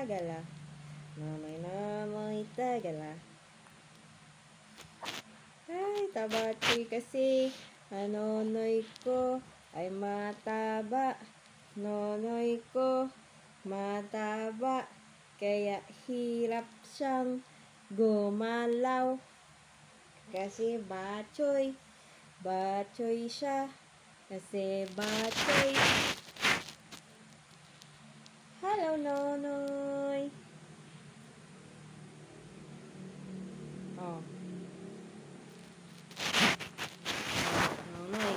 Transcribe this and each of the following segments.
tagala. Nonoy tagala. Ay, tabachoy kasi. Nonoy ko ay mataba. Nonoy ko mataba. Kaya hirap siyang gumalaw. Kasi bachoy. Bachoy siya. Kasi bachoy. Hello, Nonoy. Oh. Nonoy.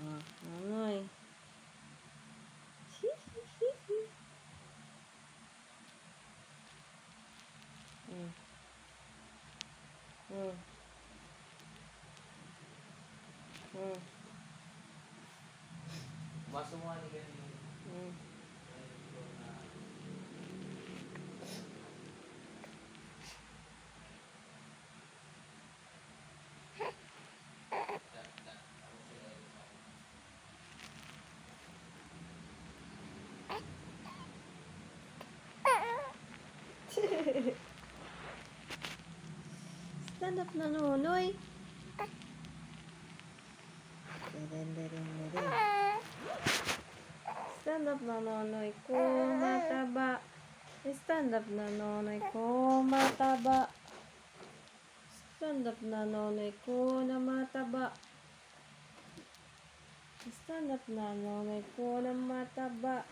Oh, Nonoy. Mm. Mm. Mm. Masumuha ni ganyan. Mm. Stand up na, Nonoy. Stand up na, Nonoy ko mataba. Stand up na, Nonoy ko mataba. Stand up na, Nonoy ko na mataba. Stand up na, Nonoy ko na mataba.